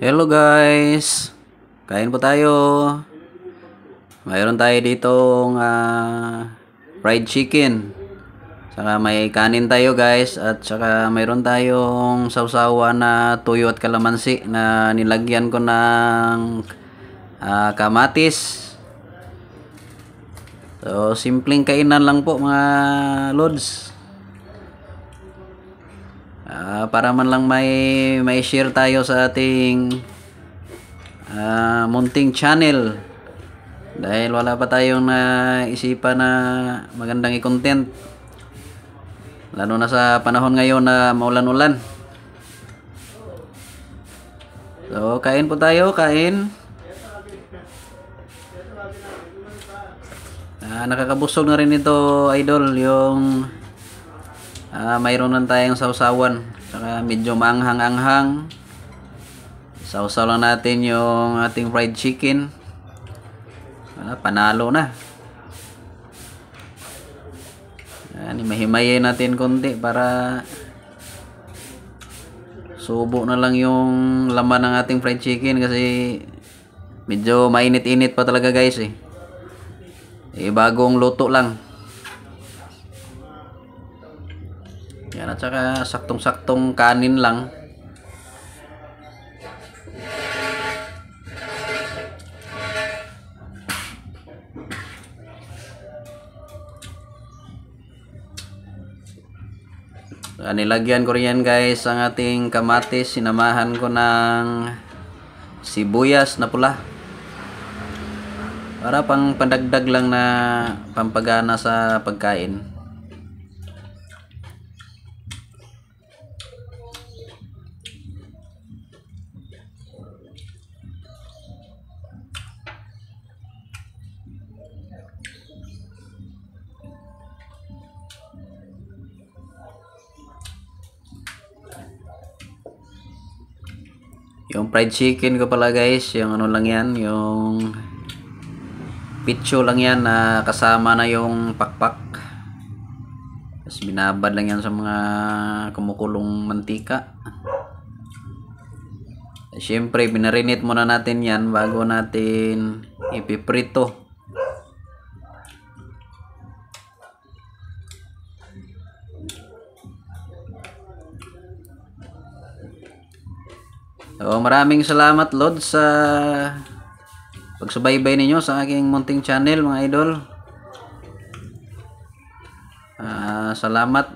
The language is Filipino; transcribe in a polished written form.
Hello guys, kain po tayo. Mayroon tayo ditong fried chicken. Saka may kanin tayo guys. At saka mayroon tayong sausawan na tuyo at kalamansi na nilagyan ko ng kamatis. So simpleng kainan lang po mga lods. Para man lang may share tayo sa ating munting channel, dahil wala pa tayong naisipan na magandang i-content, lalo na sa panahon ngayon na maulan-ulan. So kain po tayo, kain. Nakakabusog na rin ito idol, yung mayroon na tayong sausawan, saka medyo maanghang-anghang. Sausaw lang natin yung ating fried chicken. Panalo na. Mahimayin natin konti para subo na lang yung laman ng ating fried chicken, kasi medyo mainit-init pa talaga guys bagong luto lang. Yan, at saka saktong-saktong kanin lang. Nilagyan ko rin guys ang ating kamatis, sinamahan ko ng sibuyas na pula para pang pandagdag lang na pampagana sa pagkain. Yung fried chicken ko pala guys, yung ano lang yan, yung pitcho lang yan na kasama na yung pakpak. Tapos binabad lang yan sa mga kumukulong mantika. Siyempre binarinit muna natin yan bago natin ipiprito. So, maraming salamat Lord sa pagsubaybay ninyo sa aking munting channel mga idol. Salamat.